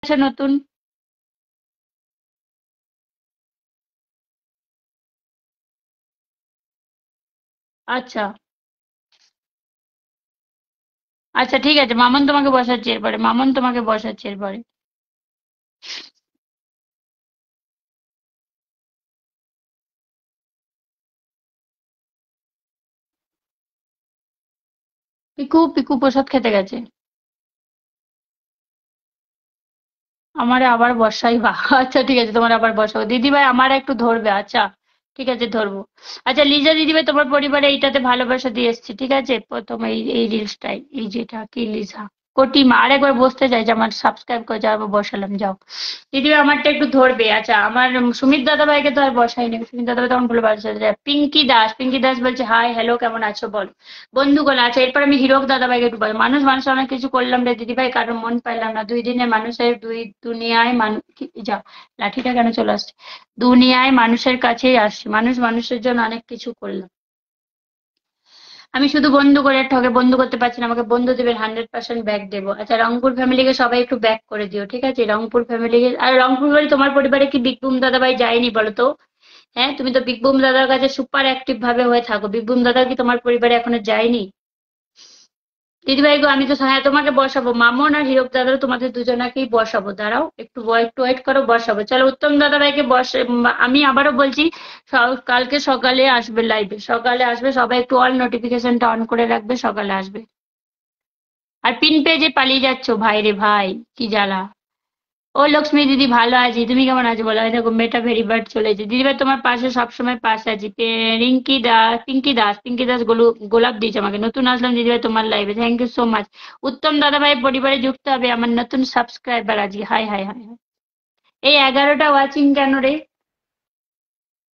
আছে নতুন? আচ্ছা আচ্ছা, ঠিক আছে, মামন তোমাকে বসাচ্ছে এরপরে, মামন তোমাকে বসাচ্ছে এরপরে। পিকু পিকু প্রসাদ খেতে গেছে। আমারে আবার বসাই বা আচ্ছা ঠিক আছে, তোমার আবার বসাবো দিদিভাই, আমার একটু ধরবে, আচ্ছা ঠিক আছে ধরবো। আচ্ছা লিজা দিদিভাই, তোমার পরিবারে এইটাতে ভালোবাসা দিয়ে এসছি, ঠিক আছে, প্রথম এই এই রিলসটাই, এই যেটা কি লিজা কোটিমা, আরেকবার বসতে চাই যে আমার সাবস্ক্রাইব করে যাও, আবার বসালাম, যাও। দিদিভাই আমারটা একটু ধরবে, আচ্ছা আমার সুমিত দাদা ভাইকে তো আর বসাইনি, সুমিত দাদা ভাই তখন বলে বলছে যে পিঙ্কি দাস, পিঙ্কি দাস বলছে হাই হ্যালো কেমন আছো বল, বন্ধুগণ আছে। এরপর আমি হিরক দাদা ভাইকে একটু বলি, মানুষ মানুষ অনেক কিছু করলাম রে দিদি ভাই, কারোর মন পাইলাম না, দুই দিনে মানুষের দুই দুনিয়ায় মানুষ, যা লাঠিটা কেন চলে আসছে, দুনিয়ায় মানুষের কাছেই আসছি, মানুষ মানুষের জন্য অনেক কিছু করলাম, আমি শুধু বন্ধু করে ঠকে বন্ধু করতে পারছি না, আমাকে বন্ধু দেবেন, 100% ব্যাক দেবো। আচ্ছা রংপুর ফ্যামিলিকে সবাই একটু ব্যাক করে দিও, ঠিক আছে, রংপুর ফ্যামিলিকে। আর রংপুর বাড়ি তোমার পরিবারে কি বিগ বুম দাদা ভাই যায়নি বলো তো? হ্যাঁ, তুমি তো বিগ বুম দাদার কাছে সুপার অ্যাক্টিভ ভাবে হয়ে থাকো, বিগ বুম দাদা কি তোমার পরিবারে এখনো যায়নি? দিদিভাই গো, আমি তো হ্যাঁ তোমাকে বসাবো, মামন আর হিরক দাদা তোমাদের দুজনাকেই বসাবো, দাঁড়াও একটু একটু ওয়েট করো, বসাবো, চলো উত্তম দাদা ভাইকে বসে আমি আবারও বলছি, কালকে সকালে আসবে লাইভে, সকালে আসবে, সবাই একটু অল নোটিফিকেশনটা অন করে রাখবে, সকালে আসবে। আর পিন পেজে পালিয়ে যাচ্ছ ভাই রে ভাই, কি জ্বালা। ও লক্ষ্মী দিদি ভালো আছি, তুমি কেমন আছো বলো, এই দেখো মেটা ভেরি বার্ড চলেছে, দিদিভাই তোমার পাশে সবসময় পাশে আছি। রিঙ্কি দাস, পিঙ্কি দাস, পিঙ্কি দাস গোলাপ দিয়েছে আমাকে, নতুন আসলাম দিদিভাই তোমার লাইভে, থ্যাংক ইউ সো মাচ। উত্তম দাদা ভাই পরিবারে যুক্ত হবে আমার নতুন সাবস্ক্রাইবার আজকে, হাই হাই হাই হাই। এই 11টা ওয়াচিং কেন রে?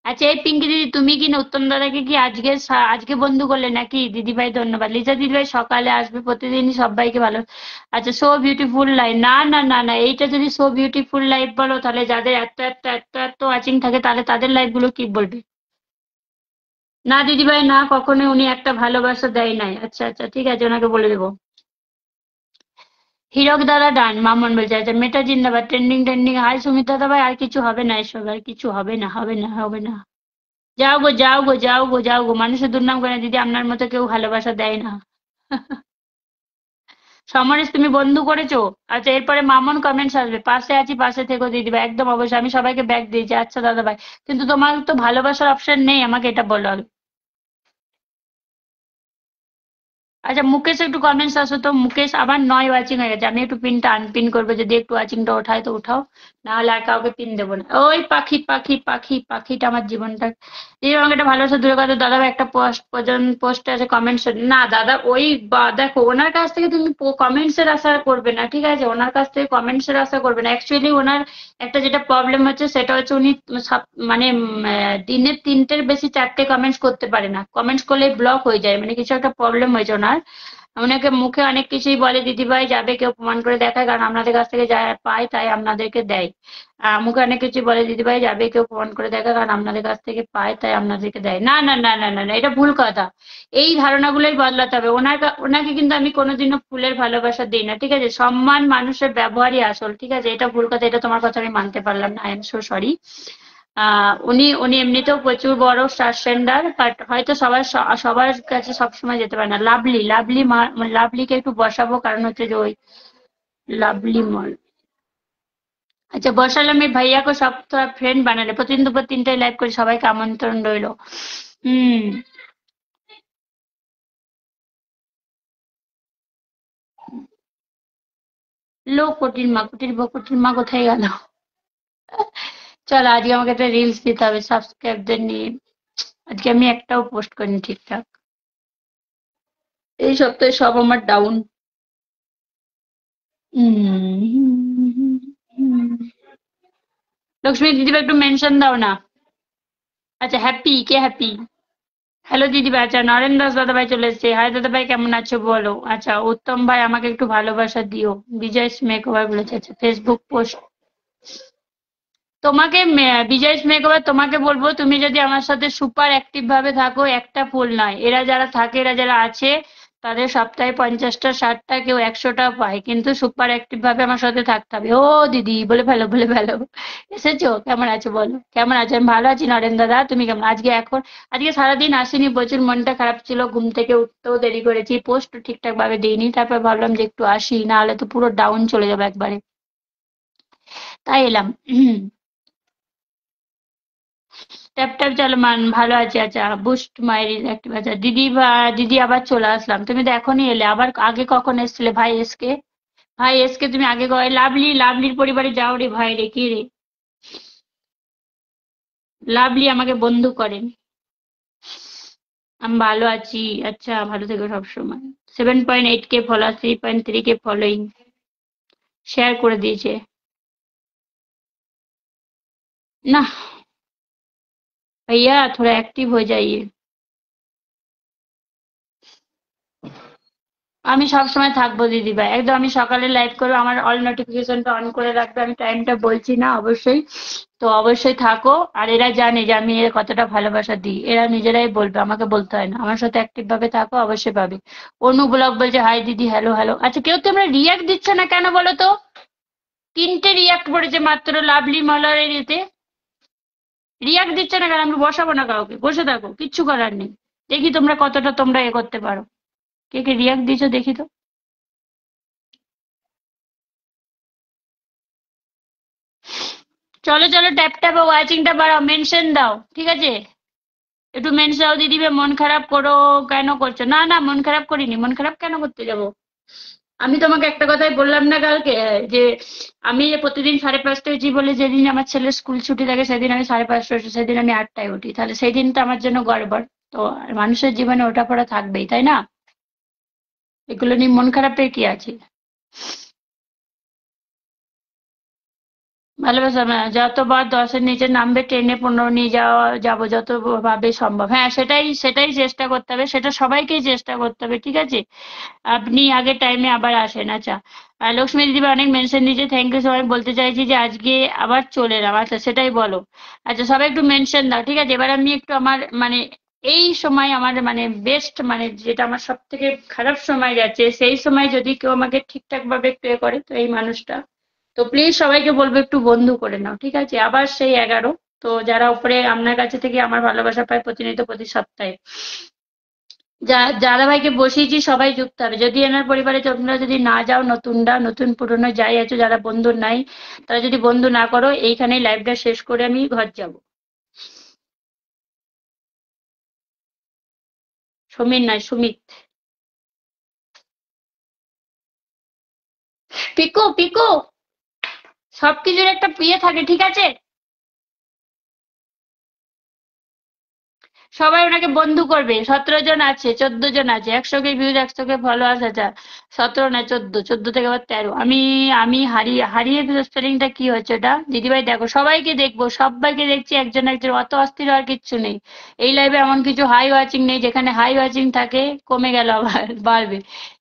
আচ্ছা এই পিঙ্কি দিদি, তুমি কি না উত্তম দাদাকে কি আজকে আজকে বন্ধু করলে নাকি? দিদিভাই ধন্যবাদ, লিজা দিদিভাই সকালে আসবে প্রতিদিনই, সবাইকে ভালো। আচ্ছা সো বিউটিফুল লাইফ, না না না না, এইটা যদি সো বিউটিফুল লাইফ বলো, তাহলে যাদের এত এত এত এত ওয়াচিং থাকে তাহলে তাদের লাইফ গুলো কি বলবে? না দিদিভাই না, কখনোই উনি একটা ভালোবাসা দেয় নাই, আচ্ছা আচ্ছা ঠিক আছে, ওনাকে বলে দেবো। হীরক দাদা ডান, মামন বলছে, আচ্ছা মেটা জিন্দাবাদ, ট্রেন্ডিং ট্রেন্ডিং, হাই সুমিত দাদা ভাই, আর কিছু হবে না, এসব আর কিছু হবে না, হবে না, হবে না। যাও গো যাও গো যাও গো যাও গো, মানুষের দুর্নাম করে না দিদি, আপনার মতো কেউ ভালোবাসা দেয় না। সমরেশ তুমি বন্ধু করেছো? আচ্ছা এরপরে মামন কমেন্টস আসবে, পাশে আছি পাশে থেকো দিদি ভাই, একদম অবশ্যই, আমি সবাইকে ব্যাক দিয়েছি, আচ্ছা দাদা ভাই, কিন্তু তোমার তো ভালোবাসার অপশন নেই, আমাকে এটা বলো আগে। আচ্ছা মুকেশ একটু কমেন্টস আসো তো, মুকেশ আবার 9 ওয়াচিং হয়ে গেছে, আমি একটু পিনটা আনপিন করবো, যদি একটু ওয়াচিংটা ওঠায় তো উঠাও, না হলে আর কাউকে পিন দেবো না। ওই পাখি পাখি পাখি পাখিটা আমার জীবনটা, এই আমাকে একটা ভালোবাসা দূরে কথা, দাদা ভাই একটা পোস্টে আছে কমেন্টস, না দাদা ওই দেখো ওনার কাছ থেকে তুমি কমেন্টস এর আশা করবে না, ঠিক আছে, ওনার কাছ থেকে কমেন্টস এর আশা করবে না, অ্যাকচুয়ালি ওনার একটা যেটা প্রবলেম হচ্ছে সেটা হচ্ছে উনি মানে দিনে 3টের বেশি 4টে কমেন্টস করতে পারে না, কমেন্টস করলে ব্লক হয়ে যায়, মানে কিছু একটা প্রবলেম হয়েছে ওনার। ওনাকে মুখে অনেক কিছুই বলে দিদিভাই, যাবে কেউ প্রমাণ করে দেখায়, কারণ আপনাদের কাছ থেকে যা পায় তাই আপনাদেরকে দেয়। মুখে অনেক কিছু বলে দিদিভাই, যাবে কেউ প্রমাণ করে দেখায়, কারণ আপনাদের কাছ থেকে পায় তাই আপনাদেরকে দেয়, না না না না না না, এটা ভুল কথা। এই ধারণাগুলোই বদলাতে হবে, ওনাকে কিন্তু আমি কোনোদিনও ফুলের ভালোবাসা দিই না, ঠিক আছে, সম্মান মানুষের ব্যবহারই আসল, ঠিক আছে, এটা ভুল কথা, এটা তোমার কথা আমি মানতে পারলাম না, আই এম সো সরি। উনি উনি এমনিতেও প্রচুর বড় স্টার সেন্ডার, বাট হয়তো সবার কাছে সবসময় যেতে পারে না। লাভলি লাভলি লাভলিকে একটু বসাবো, কারণ হচ্ছে যে ওই লাভলি মল। আচ্ছা বসালাম, এই ভাইয়াকে সব তোরা ফ্রেন্ড বানালে, প্রতিদিন দুপুর 3টায় লাইভ করে, সবাইকে আমন্ত্রণ রইলো। হুম। লো কুটির মা কোথায় গেল? চলো আজকে আমাকে একটা রিলস দিতে হবে সাবস্ক্রাইবদের নিয়ে, আজকে আমি একটাও পোস্ট করিনি ঠিকঠাক, এই সপ্তাহে সব আমার ডাউন। লক্ষ্মী দিদিভাই একটু মেনশন দাও না। আচ্ছা হ্যাপি, কে হ্যাপি? হ্যালো দিদিভাই, আচ্ছা নরেন দাস দাদাভাই চলে এসছে, হাই দাদাভাই কেমন আছো বলো, আচ্ছা উত্তম ভাই আমাকে একটু ভালোবাসা দিও, বিজয় মেকওভার বলেছে, আচ্ছা ফেসবুক পোস্ট। তোমাকে বিজয় মেকওভার তোমাকে বলবো, তুমি যদি আমার সাথে সুপার অ্যাক্টিভ ভাবে থাকো, একটা ফুল নয়, এরা যারা থাকে, এরা যারা আছে, তাদের সপ্তাহে 50টা 60টা কেউ 100টা পায়, কিন্তু সুপার অ্যাক্টিভ ভাবে আমার সাথে থাকতে হবে। ও দিদি, বলে ফেলো বলে ফেলো। এসেছো? কেমন আছো বলো, কেমন আছো? আমি ভালো আছি নরেন দাদা, তুমি কেমন? আজকে সারাদিন আসিনি, প্রচুর মনটা খারাপ ছিল, ঘুম থেকে উঠতেও দেরি করেছি, পোস্ট ঠিকঠাক ভাবে দিইনি, তারপর ভাবলাম যে একটু আসি, না হলে তো পুরো ডাউন চলে যাবে একবারে, তাই এলাম। ট্যাপ ট্যাপ চলমান, ভালো আছি। আচ্ছা, বুস্ট মাই অ্যাক্টিভ। আচ্ছা দিদি, দিদি আবার চলে আসলাম, তুমি তো এখনই এলে, আবার আগে কখন এসেছিলে ভাই এসকে? ভাই এসকে তুমি আগে লাভলি, লাভলির পরিবারে যাও রে ভাই রে, কি রে? লাভলি আমাকে বন্ধু করেন। আমি ভালো আছি। আচ্ছা, ভালো থেকো সবসময়। 7.8 কে ফলোয়ার, 3.3 কে ফলোইং, শেয়ার করে দিয়েছে। না भैया, थोड़ा एक्टिव हो जाइए। আমি সবসময় থাকবো দিদিভাই, একদম। আমি সকালে লাইভ করবো, আমার অল নোটিফিকেশনটা অন করে রাখবে, আমি টাইমটা বলছি না অবশ্যই। তো অবশ্যই থাকো। আর এরা জানে যে আমি এর কতটা ভালোবাসা দিই, এরা নিজেরাই বলবে, আমাকে বলতে হয় না। আমার সাথে অ্যাক্টিভ ভাবে থাকো, অবশ্যই পাবে। অনু ব্লগ বলছে হাই দিদি, হ্যালো হ্যালো। আচ্ছা, কেউ তোমরা রিয়াক্ট দিচ্ছ না কেন বলো তো? 3টে রিয়াক্ট পড়েছে মাত্র লাভলি মলারের এতে। রিয়াক্ট দিচ্ছ না কেন? আমি বসাবো না কাউকে, বসে থাকো, কিচ্ছু করার নেই। দেখি তোমরা কতটা তোমরা করতে পারো। কে কে রিয়াক্ট দিছো দেখি তো। চলো চলো, ট্যাপ ট্যাপ ওয়াচিংটা বাড়াও, মেনশন দাও, ঠিক আছে? একটু মেনশন দাও দিদি ভাই। মন খারাপ করো কেন করছো? না না, মন খারাপ করিনি, মন খারাপ কেন করতে যাব? আমি তোমাকে একটা কথাই বললাম না কালকে, যে আমি যে প্রতিদিন 5:30টায় উঠি বলে, যেদিন আমার ছেলের স্কুল ছুটি থাকে সেদিন আমি 5:30টায় উঠি, সেদিন আমি 8টায় উঠি, তাহলে সেই দিনটা আমার জন্য গড়বড়। তো মানুষের জীবনে ওঠা পড়া থাকবেই, তাই না? এগুলো নিয়ে মন খারাপের কি আছে? ভালোবাসা না, যতবার 10-এর নিচে নামবে টেনে 15 নিয়ে যাবো, যত ভাবে সম্ভব। হ্যাঁ, সেটাই সেটাই চেষ্টা করতে হবে, সেটা সবাইকেই চেষ্টা করতে হবে, ঠিক আছে? আপনি আগের টাইমে আবার আসেন। আচ্ছা, লক্ষ্মী দিদি অনেক মেনশন দিয়েছে, থ্যাংক ইউ। সবাই বলতে চাইছি যে আজকে আবার চলে এলাম। আচ্ছা, সেটাই বলো। আচ্ছা, সবাই একটু মেনশন দাও, ঠিক আছে? এবার আমি একটু আমার মানে এই সময় আমার মানে বেস্ট, মানে যেটা আমার সব থেকে খারাপ সময় যাচ্ছে, সেই সময় যদি কেউ আমাকে ঠিকঠাক ভাবে একটু করে, তো এই মানুষটা। তো প্লিজ সবাইকে বলবো একটু বন্ধু করে নাও, ঠিক আছে? আবার সেই 11। তো যারা উপরে আপনার কাছে থেকে আমার ভালোবাসা পায় প্রতিনিয়ত, প্রতি সপ্তাহে, যারা ভাইকে বসিয়েছি সবাই যুক্ত হবে। যদি এনার পরিবারে তোমরা যদি না যাও, নতুনরা, নতুন পুরনো যাই আছো, যারা বন্ধু নাই, তারা যদি বন্ধু না করো, এইখানেই লাইভটা শেষ করে আমি ঘর যাব। সমীর নয়, সুমিত। পিকু পিকু, সবকিছুর একটা ইয়ে থাকে, ঠিক আছে? সবাই ওনাকে বন্ধু করবে। 17 জন আছে, 14 জন আছে, 100কে ভিউজ, 100কে ফলোয়ার্স আছে। 17 না, 14, 14 থেকে আবার 13। আমি আমি হারিয়ে হারিয়ে স্পেলিংটা কি হচ্ছে ওটা দিদিভাই? দেখো, সবাইকে দেখবো, সবাইকে দেখছি, একজন একজন, অত অস্থির হওয়ার কিচ্ছু নেই। এই লাইভে এমন কিছু হাই ওয়াচিং নেই, যেখানে হাই ওয়াচিং থাকে কমে গেল আবার বাড়বে।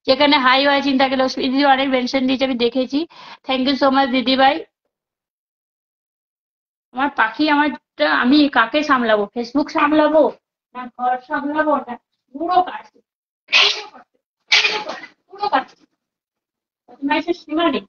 যেখানে হাই ওয়াচিং থাকে, লক্ষ্মী দিদি অনেক মেনশন দিয়েছে, আমি দেখেছি। থ্যাংক ইউ সো মাচ দিদিভাই। আমার পাখি আমার, আমি কাকে সামলাবো? ফেসবুক সামলাবো, না ঘর সামলাবো, না পুরো কাজ, পুরো কাজ, পুরো কাজ, পুরো কাজ, বদমাইশের সীমা নেই।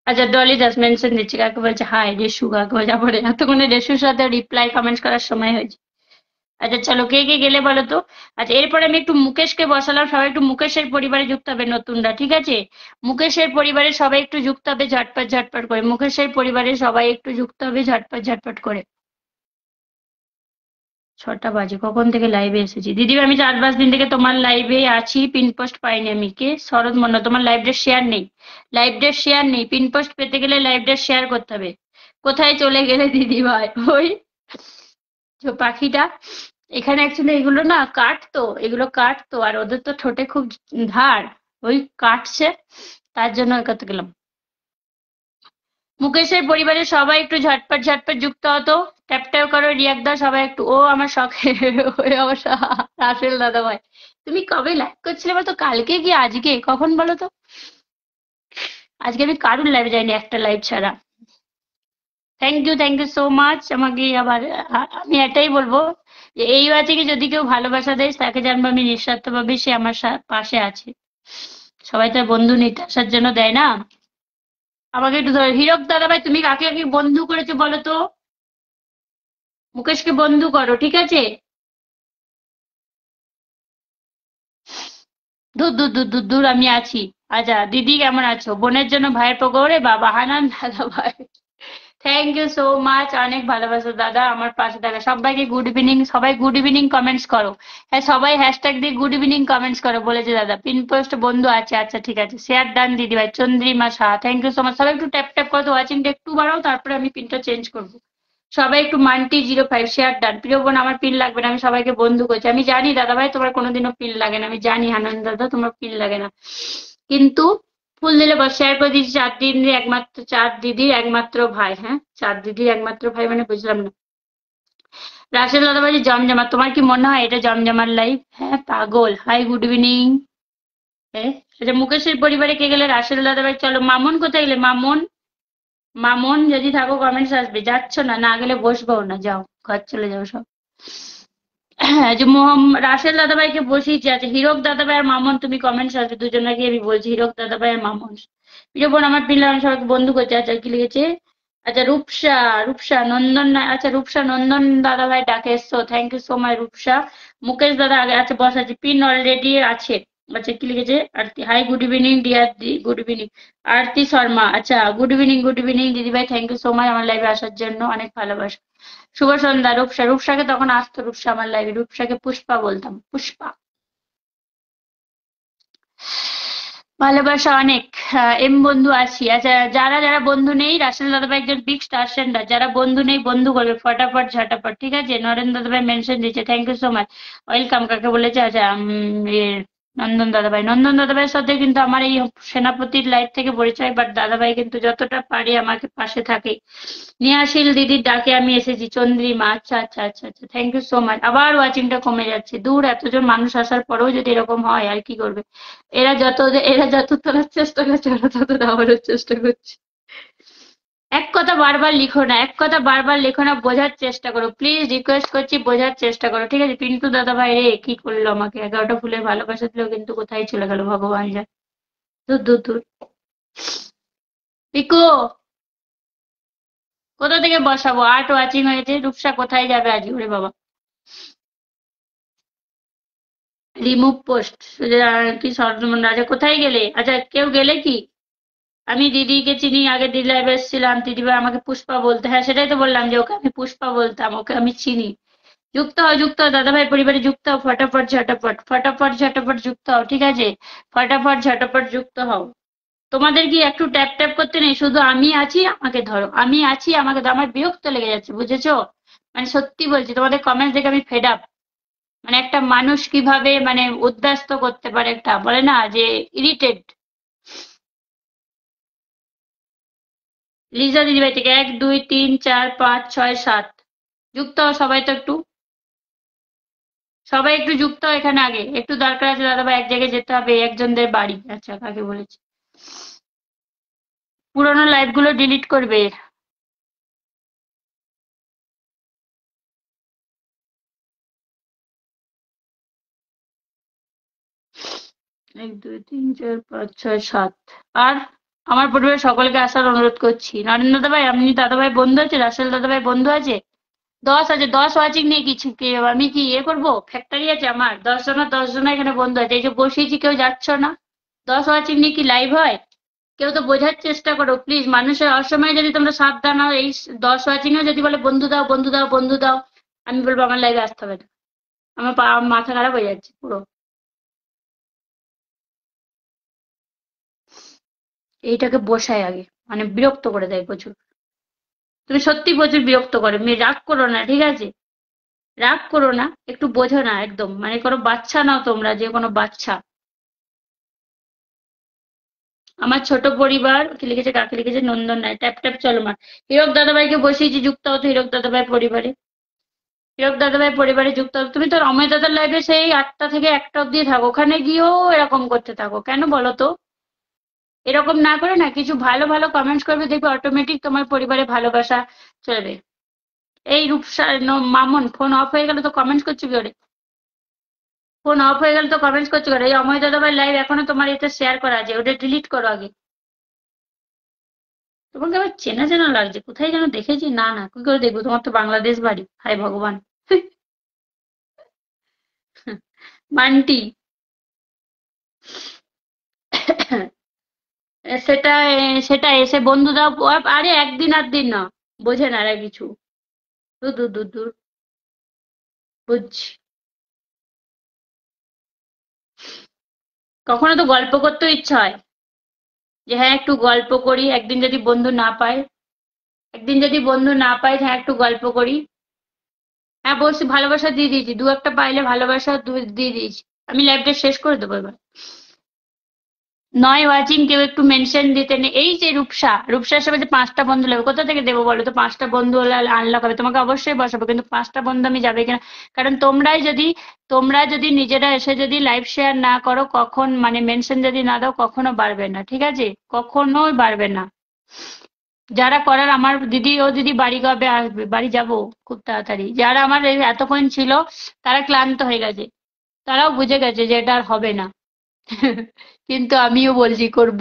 আচ্ছা, ডলি দাস মেনশন দিচ্ছে, কাকে বলছে হাই রেশু, কাকে বলছে, পরে এতক্ষণে রেশুর সাথে রিপ্লাই কমেন্টস করার সময় হয়েছে। আচ্ছা চলো, কে কে গেলে বলো তো। আচ্ছা, এরপরে আমি একটু মুকেশকে বসালাম, সবাই একটু মুকেশের পরিবারে যুক্ত হবে নতুনরা, ঠিক আছে? মুকেশের পরিবারে সবাই একটু যুক্ত হবে ঝটপট ঝটপট করে, মুকেশের পরিবারে সবাই একটু যুক্ত হবে ঝটপট ঝটপট করে। 6টা বাজে, কখন থেকে লাইভে এসেছি দিদি? আমি 4-5 দিন থেকে তোমার লাইভে আছি, পিন পোস্ট পাইনি আমি। কে? শরৎ মন্ডল। তোমার লাইভ ডেট শেয়ার নেই, লাইভ ডেট শেয়ার নেই। পিন পোস্ট পেতে গেলে লাইভ ডেট শেয়ার করতে হবে। কোথায় চলে গেলে দিদি ভাই? ওই যে পাখিটা, এখানে অ্যাকচুয়ালি এগুলো না কাটতো, এগুলো কাটতো, আর ওদের তো ঠোঁটে খুব ধার, ওই কাটছে, তার জন্য ওই করতে গেলাম। মুকেশের পরিবারের সবাই একটু ঝটপট ঝটপট যুক্ত হতো, ট্যাপ ট্যাপ করো, রিয়াক দা সবাই একটু, ও আমার শখের ওই আমার রাসেল দাদা ভাই। তুমি কবে লাইভ করছিলে বলো তো, কালকে কি আজকে, কখন বলো তো? আজকে আমি কারুর লাইভে যাইনি একটা লাইভ ছাড়া। Thank you so much. আমাকে আবার আমি এটাই বলবো যে এই বাচ্চাকে যদি কেউ ভালোবাসা দেয় তাকে জানবো আমি নিঃস্বার্থভাবে সে আমার পাশে আছে। সবাই তার বন্ধু নিতে আসার জন্য দেয় না। আমাকে একটু ধরো, হীরক দাদা ভাই তুমি কাকে কাকে বন্ধু করেছো বলো তো? মুকেশকে বন্ধু করো, ঠিক আছে? দূর দূর দূর দূর দূর, আমি আছি। আচ্ছা দিদি কেমন আছো? বোনের জন্য ভাইয়ের পকোড়ে, বাবা হানান দাদা ভাই। থ্যাংক ইউ সো মাচ, অনেক ভালোবাসো দাদা আমার পাশে থাকা সবাইকে গুড ইভিনিং, সবাই গুড ইভিনিং কমেন্টস করো। হ্যাঁ সবাই হ্যাশট্যাগ দিয়ে গুড ইভিনিং কমেন্টস করো, বলেছে দাদা পিন পোস্ট বন্ধু আছে, আচ্ছা ঠিক আছে, শেয়ার ডান দিদি ভাই, Chandrima Saha thank you so much. সবাই একটু ট্যাপ ট্যাপ করো তো, ওয়াচিংটা একটু বাড়াও, তারপরে আমি পিনটা চেঞ্জ করবো। সবাই একটু মান্টি 05 শেয়ার ডান। প্রিয় বোন আমার পিন লাগবে না, আমি সবাইকে বন্ধু করছি, আমি জানি দাদা ভাই তোমার কোনোদিনও পিন লাগে না, আমি জানি আনন্দ দাদা তোমার পিন লাগে না, কিন্তু ফুল দিলে বস, শেয়ার করে দিচ্ছি। 4 দিদির একমাত্র, 4 দিদির একমাত্র ভাই, হ্যাঁ 4 দিদির একমাত্র ভাই মানে বুঝলাম না। রাশেদ দাদাবাজি জমজমা, তোমার কি মনে হয় এটা জমজমার লাইভ? হ্যাঁ পাগল, হাই গুড ইভিনিং। হ্যাঁ আচ্ছা, মুকেশের পরিবারে কে গেলে? রাশেদ দাদাভাই চলো। মামুন কোথায় গেলে? মামুন, মামুন যদি থাকো কমেন্টস আসবে, যাচ্ছ না, না গেলে বসবো না, যাও ঘর চলে যাও সব। হ্যাঁ যে রাসেল দাদাভাইকে বসিয়েছি, আছে হীরক দাদাভাই আর মামুন, তুমি কমেন্টস আসবে দুজনকে আমি বলছি, হীরক দাদাভাই আর মামুন। প্রিয় বোন আমার পিলার, আমি সবাইকে বন্ধু করছে, আচ্ছা কি লিখেছে? আচ্ছা রূপসা, রূপসা নন্দন আচ্ছা রূপসা নন্দন দাদাভাই ডাকে এসছো, thank you so much Rupsa. Mukesh দাদা আগে, আচ্ছা বস আছে, পিন অলরেডি আছে। আচ্ছা কি লিখেছে? আরতি, হাই গুড ইভিনিং ডিয়ার দি, গুড ইভিনিং। আরতি শর্মা, আচ্ছা গুড ইভিনিং দিদিভাই, থ্যাংক ইউ সো মাচ আমার লাইভে আসার জন্য, অনেক ভালোবাসা। শুভ সন্ধ্যা রূপসা, রূপসাকে তখন আসতো রূপসা আমার লাইভে, রূপসাকে পুষ্পা বলতাম, পুষ্পা। ভালোবাসা অনেক। এম বন্ধু আছি, আচ্ছা যারা যারা বন্ধু নেই, রাসেল দাদাভাই একজন বিগ স্টার সেন্ডার, যারা বন্ধু নেই বন্ধু করবে ফটাফট ঝটাপট, ঠিক আছে? নরেন্দ্র দাদাভাই মেনশন দিয়েছে, thank you so much. Welcome কাকে বলেছে? আচ্ছা নন্দন দাদাভাই, নন্দন দাদাভাইয়ের সাথে কিন্তু আমার এই সেনাপতির লাইফ থেকে পরিচয়, বাট দাদাভাই কিন্তু যতটা পারে আমাকে পাশে থাকে। নেহাশিল দিদির ডাকে আমি এসেছি, চন্দ্রিমা, আচ্ছা আচ্ছা আচ্ছা আচ্ছা, থ্যাংক ইউ সো মাচ। আবার ওয়াচিংটা কমে যাচ্ছে, দূর এতজন মানুষ আসার পরেও যদি এরকম হয় আর কি করবে। এরা যত, এরা যত তোলার চেষ্টা করছে ওরা তত নামানোর চেষ্টা করছে। এক কথা বারবার লিখো না, এক কথা বারবার লিখো না, বোঝার চেষ্টা করো প্লিজ, রিকোয়েস্ট করছি বোঝার চেষ্টা করো, ঠিক আছে? পিন্টু দাদা ভাই রে কি করলো আমাকে, 11টা ফুলের ভালোবাসা দিলেও কিন্তু কোথায় চলে গেল ভগবান জানে। দূর দূর দূর। পিকু, কোথা থেকে বসাবো? ওয়াচিং হয়েছে, রূপসা কোথায় যাবে আজ, ওরে বাবা। রিমুভ পোস্ট, কি সরজমন রাজা কোথায় গেলে? আচ্ছা কেউ গেলে কি? আমি দিদিকে চিনি, আগে দিদি লাইভে এসেছিলাম, দিদিভাই আমাকে পুষ্পা বলতে, হ্যাঁ সেটাই তো বললাম যে ওকে আমি পুষ্পা বলতাম, ওকে আমি চিনি। যুক্ত হও দাদাভাই পরিবারে, যুক্ত হও ফটাফট ঝটাপট, ফটাফট ঝটাপট যুক্ত হও, ঠিক আছে? ফটাফট ঝটাপট যুক্ত হও। তোমাদের কি একটু ট্যাপ ট্যাপ করতে নেই? শুধু আমি আছি আমাকে ধরো, আমি আছি আমাকে ধরো, আমার বিরক্ত লেগে যাচ্ছে বুঝেছো? মানে সত্যি বলছি, তোমাদের কমেন্টস দেখে আমি ফেড আপ। মানে একটা মানুষ কিভাবে মানে উদ্বাস্ত করতে পারে, একটা বলে না যে ইরিটেড। লিজা দিদিভাই থেকে 1 2 3 4 5 6 7 যুক্ত হও সবাই, তো একটু সবাই একটু যুক্ত হও এখানে, আগে একটু দরকার আছে দাদাভাই, এক জায়গায় যেতে হবে একজনদের বাড়ি, আচ্ছা কাকে বলেছি? পুরোনো লাইভ গুলো ডিলিট করবে। 1 2 3 4 5 6 7। আর আমার পরিবারের সকলকে আসার অনুরোধ করছি। নরেন্দ্র দাদাভাই, আপনি দাদাভাই বন্ধু আছে? রাসেল দাদাভাই বন্ধু আছে? 10 আছে, 10 ওয়াচিং নেই কিছু, আমি কি ইয়ে করবো? ফ্যাক্টরি আছে আমার? 10 জনা এখানে বন্ধু আছে, এই যে বসিয়েছি কেউ যাচ্ছ না। 10 ওয়াচিং নিয়ে কি লাইভ হয়? কেউ তো বোঝার চেষ্টা করো প্লিজ, মানুষের অসময়ে যদি তোমরা সাথ দাও না, এই 10 ওয়াচিং এও যদি বলে বন্ধু দাও বন্ধু দাও বন্ধু দাও, আমি বলবো আমার লাইভে আসতে হবে না। আমার মাথা খারাপ হয়ে যাচ্ছে পুরো। এইটাকে বসাই আগে, মানে বিরক্ত করে দেয় প্রচুর। তুমি সত্যি প্রচুর বিরক্ত করে, মেয়ে রাগ করো না, ঠিক আছে? রাগ করো না, একটু বোঝো না, একদম মানে কোনো বাচ্চা নাও তোমরা, যে কোনো বাচ্চা। আমার ছোট পরিবার কি লিখেছে, কাকে লিখেছে, নন্দন নাই, ট্যাপ ট্যাপ চলো মা। হীরক দাদাভাইকে বসিয়েছি, যুক্ত হতো হীরক দাদাভাই পরিবারে। হীরক দাদাভাই পরিবারে যুক্ত হতো। তুমি তো অময় দাদার লাইভে সেই 8টা থেকে 1টা অব্দি থাকো, ওখানে গিয়েও এরকম করতে থাকো কেন বলো তো? এরকম না করে না কিছু ভালো ভালো কমেন্টস করবে, দেখবে অটোমেটিক তোমার পরিবারে ভালোবাসা চলবে। এই রূপসা মামুন, ফোন অফ হয়ে গেল তো কমেন্টস করছো কি করে? ফোন অফ হয়ে গেল তো কমেন্টস করছো কি করে? এই অময় দাদাভাই লাইভ এখনো তোমার এতে শেয়ার করা আছে, ওটা ডিলিট করো আগে। তোমাকে আবার চেনা চেনা লাগছে, কোথায় যেন দেখেছি। না না, কি করে দেখবো, তোমার তো বাংলাদেশ বাড়ি, হায় ভগবান। বান্টি। সেটা সেটা এসে বন্ধুরা, আরে একদিন আর দিন না, বোঝে না এরা কিছু। দূর দূর দূর দূর, বুঝছি। কখনো তো গল্প করতেও ইচ্ছা হয়, যে হ্যাঁ একটু গল্প করি, একদিন যদি বন্ধু না পাই, একদিন যদি বন্ধু না পাই, হ্যাঁ একটু গল্প করি। হ্যাঁ বলছি, ভালোবাসা দিয়ে দিয়েছি, দু একটা পাইলে ভালোবাসা দিয়ে দিয়েছি। আমি লাইভটা শেষ করে দেবো এবার। নয় ওয়াচিং, কেউ একটু মেনশন দিতে নেই। এই যে রূপসা, রূপসার সাথে যে 5টা বন্ধু লাগবে, কোথা থেকে দেবো বলো তো? 5টা বন্ধু হলে আনলক হবে, তোমাকে অবশ্যই বসাবো, কিন্তু 5টা বন্ধু আমি যাবে কিনা। কারণ তোমরা যদি নিজেরা এসে যদি লাইভ শেয়ার না করো, কখন মানে মেনশন যদি না দাও, কখনো বাড়বে না, ঠিক আছে? কখনোই বাড়বে না। যারা করার, আমার দিদি, ও দিদি বাড়ি কবে আসবে? বাড়ি যাব খুব তাড়াতাড়ি। যারা আমার এই এতক্ষণ ছিল, তারা ক্লান্ত হয়ে গেছে, তারাও বুঝে গেছে যে এটা আর হবে না। কিন্তু আমিও বলছি করব।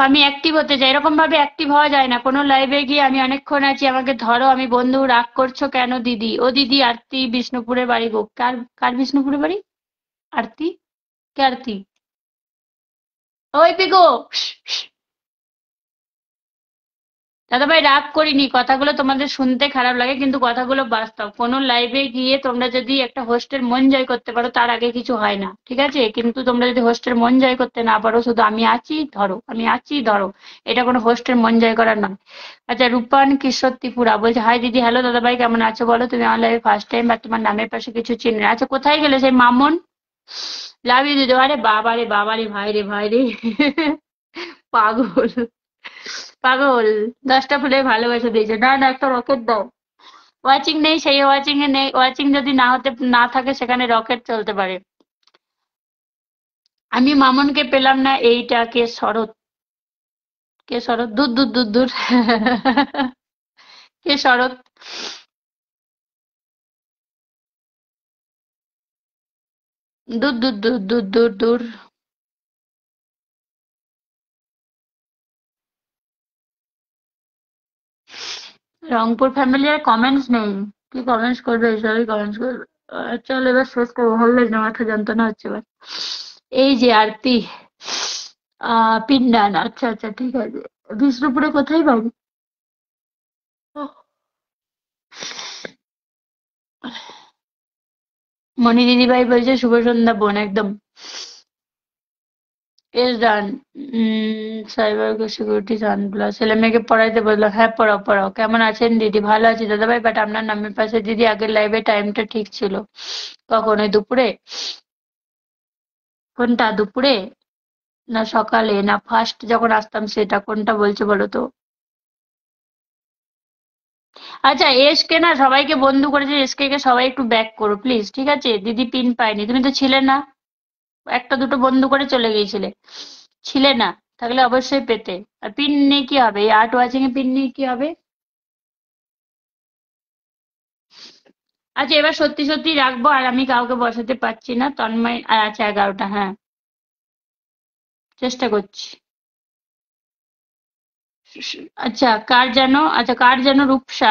আমি অ্যাক্টিভ হতে চাই, এরকম ভাবে অ্যাক্টিভ হওয়া যায় না। কোনো লাইভে গিয়ে আমি অনেকক্ষণ আছি, আমাকে ধরো, আমি বন্ধু, রাগ করছো কেন দিদি? ও দিদি, আরতি বিষ্ণুপুরের বাড়ি গো। কার কার বিষ্ণুপুরের বাড়ি? আরতি? কে আরতি? ওই পিগো। দাদাভাই রাগ করিনি, কথাগুলো তোমাদের শুনতে খারাপ লাগে, কিন্তু কথাগুলো বাস্তব। কোনো লাইভে গিয়ে তোমরা যদি একটা হোস্টের মন জয় করতে পারো, তার আগে কিছু হয় না, ঠিক আছে? কিন্তু তোমরা যদি হোস্টের মন জয় করতে না পারো, শুধু আমি আছি ধরো, আমি আছি ধরো, এটা কোনো হোস্টের মন জয় করার নয়। আচ্ছা, রূপান কিশোর ত্রিপুরা বলছে, হাই দিদি, হ্যালো দাদাভাই, কেমন আছো বলো? তুমি আমার লাইভে ফার্স্ট টাইম, আর তোমার নামের পাশে কিছু চিহ্ন নেই। আচ্ছা, কোথায় গেলে সেই মামন? লাভ ইউ দিদি। আরে বাবা রে বাবা রে, ভাই রে ভাই রে। পাগল, পাগল। 10টা ফুলে ভালোবাসা দিয়েছে, না না, একটা রকেট দাও। ওয়াচিং নেই, সেই ওয়াচিং এ নেই, ওয়াচিং যদি না থাকে, সেখানে রকেট চলতে পারে। আমি মামনকে পেলাম না, এইটা কে? শরৎ? কে শরৎ? দূর দূর দূর দূর। কে শরৎ? দূর দূর দূর দূর দূর দূর। রংপুর ফ্যামিলি আর কমেন্টস নেই, কি কমেন্টস করবে? এইসবই কমেন্টস করবে। চল এবার শেষ করবো, ভালো লাগছে না, মাথা যন্ত্রণা হচ্ছে এবার। এই যে আরতি, পিন্ডান, আচ্ছা আচ্ছা ঠিক আছে। বিষ্ণুপুরে কোথায় বাড়ি? ওহ, মণি দিদিভাই বলছে শুভ সন্ধ্যা বোন, একদম। এস ডান। সাইবার সিকিউরিটি সানপ্লাস, ছেলে মেয়েকে পড়াইতে বললো, হ্যাঁ পড়াও পড়াও। কেমন আছেন দিদি? ভালো আছি দাদাভাই, বাট আপনার নামের পাশে দিদি আগের লাইভে টাইমটা ঠিক ছিল। কখন? ওই দুপুরে? কোনটা দুপুরে, না সকালে, না ফার্স্ট যখন আসতাম সেটা? কোনটা বলছো বলো তো? আচ্ছা, এসকে না সবাইকে বন্ধু করেছে, এসকে কে সবাই একটু ব্যাক করো প্লিজ, ঠিক আছে? দিদি পিন পাইনি, তুমি তো ছিলে না, একটা দুটো বন্ধু করে চলে গিয়েছিলে, ছিলে না, থাকলে অবশ্যই পেতে। আর পিন নিয়ে কি হবে? এই আর্ট ওয়াচিং এ পিন নিয়ে কি হবে? আচ্ছা, এবার সত্যি সত্যি রাখবো, আর আমি কাউকে বসাতে পারছি না। তন্ময় আচ্ছা, 11টা, হ্যাঁ, চেষ্টা করছি। আচ্ছা, কার যেন, আচ্ছা কার যেন, রূপসা।